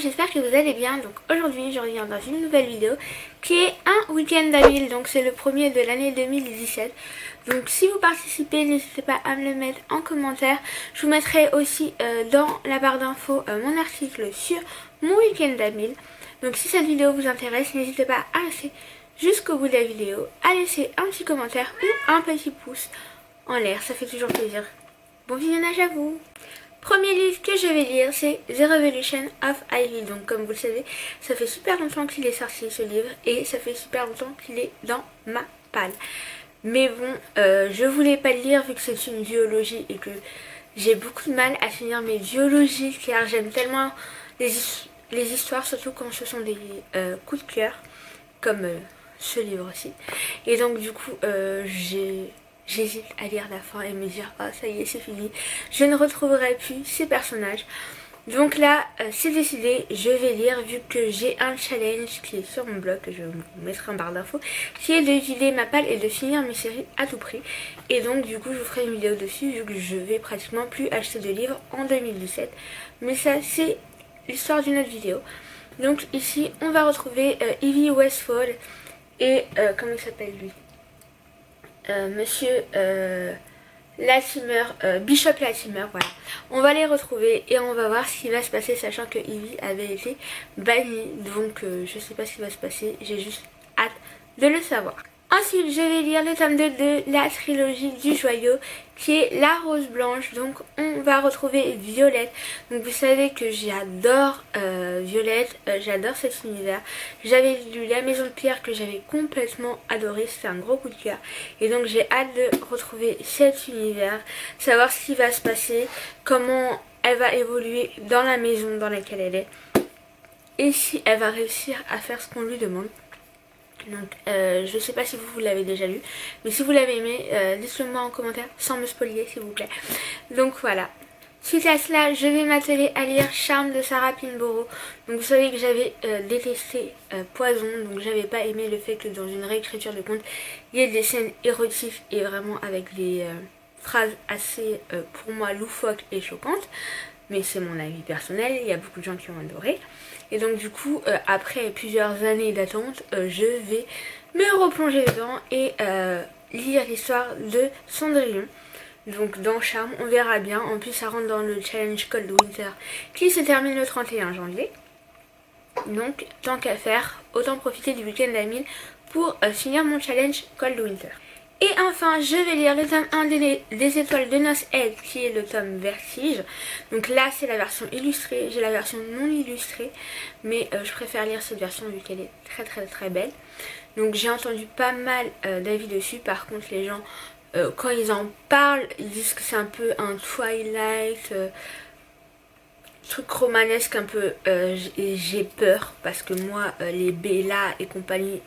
j'espère que vous allez bien. Donc aujourd'hui je reviens dans une nouvelle vidéo qui est un week-end d'Amil. Donc c'est le premier de l'année 2017. Donc si vous participez, n'hésitez pas à me le mettre en commentaire. Je vous mettrai aussi dans la barre d'infos mon article sur mon week-end d'Amil. Donc si cette vidéo vous intéresse, n'hésitez pas à rester jusqu'au bout de la vidéo, à laisser un petit commentaire ou un petit pouce en l'air, ça fait toujours plaisir. Bon visionnage à vous. Premier livre que je vais lire, c'est The Revolution of Ivy. Donc comme vous le savez, ça fait super longtemps qu'il est sorti ce livre et ça fait super longtemps qu'il est dans ma palle. Mais bon, je voulais pas le lire vu que c'est une duologie et que j'ai beaucoup de mal à finir mes duologies car j'aime tellement les histoires, surtout quand ce sont des coups de cœur, comme ce livre aussi. Et donc du coup, j'hésite à lire la fin et me dire oh ça y est c'est fini, je ne retrouverai plus ces personnages. Donc là c'est décidé, je vais lire vu que j'ai un challenge qui est sur mon blog que je vous mettrai en barre d'infos, qui est de vider ma palle et de finir mes séries à tout prix. Et donc du coup je vous ferai une vidéo dessus vu que je vais pratiquement plus acheter de livres en 2017. Mais ça c'est l'histoire d'une autre vidéo. Donc ici on va retrouver Ivy Westfall et comment il s'appelle lui, Monsieur Latimer, Bishop Latimer, voilà. On va les retrouver et on va voir ce qui va se passer, sachant que Ivy avait été bannie. Donc je sais pas ce qui va se passer, j'ai juste hâte de le savoir. Ensuite, je vais lire le tome 2 de la trilogie du joyau qui est La Rose Blanche. Donc on va retrouver Violette. Donc vous savez que j'adore Violette, j'adore cet univers. J'avais lu La Maison de Pierre que j'avais complètement adoré, c'était un gros coup de cœur. Et donc j'ai hâte de retrouver cet univers, savoir ce qui va se passer, comment elle va évoluer dans la maison dans laquelle elle est. Et si elle va réussir à faire ce qu'on lui demande. Donc je sais pas si vous l'avez déjà lu, mais si vous l'avez aimé, dites-le moi en commentaire sans me spoiler s'il vous plaît. Donc voilà. Suite à cela, je vais m'atteler à lire Charme de Sarah Pinborough. Donc vous savez que j'avais détesté Poison, donc j'avais pas aimé le fait que dans une réécriture de conte, il y ait des scènes érotiques et vraiment avec des phrases assez pour moi loufoques et choquantes. Mais c'est mon avis personnel, il y a beaucoup de gens qui ont adoré. Et donc du coup, après plusieurs années d'attente, je vais me replonger dedans et lire l'histoire de Cendrillon. Donc dans Charme, on verra bien. En plus, ça rentre dans le challenge Cold Winter qui se termine le 31 janvier. Donc tant qu'à faire, autant profiter du week-end d'Amil pour finir mon challenge Cold Winter. Et enfin, je vais lire le tome 1 des Étoiles de Noces Aide, qui est le tome Vertige. Donc là, c'est la version illustrée. J'ai la version non illustrée, mais je préfère lire cette version vu qu'elle est très belle. Donc j'ai entendu pas mal d'avis dessus. Par contre, les gens, quand ils en parlent, ils disent que c'est un peu un Twilight, truc romanesque un peu, et j'ai peur parce que moi les Bella et compagnie,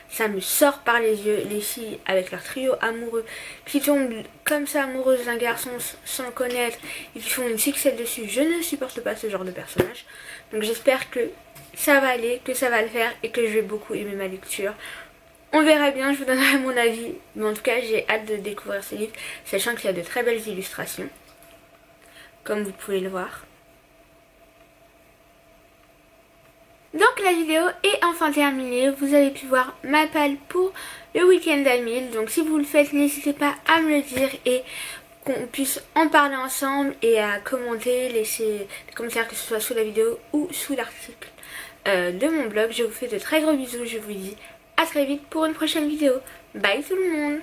ça me sort par les yeux. Les filles avec leur trio amoureux qui tombent comme ça amoureuses d'un garçon sans le connaître et qui font une fixette dessus, je ne supporte pas ce genre de personnage. Donc j'espère que ça va aller, que ça va le faire et que je vais beaucoup aimer ma lecture. On verra bien, je vous donnerai mon avis, mais en tout cas j'ai hâte de découvrir ce livre, sachant qu'il y a de très belles illustrations comme vous pouvez le voir. Donc la vidéo est enfin terminée, vous avez pu voir ma palle pour le week-end d'Amil. Donc si vous le faites, n'hésitez pas à me le dire et qu'on puisse en parler ensemble et à commenter, laisser des commentaires que ce soit sous la vidéo ou sous l'article de mon blog. Je vous fais de très gros bisous, je vous dis à très vite pour une prochaine vidéo. Bye tout le monde!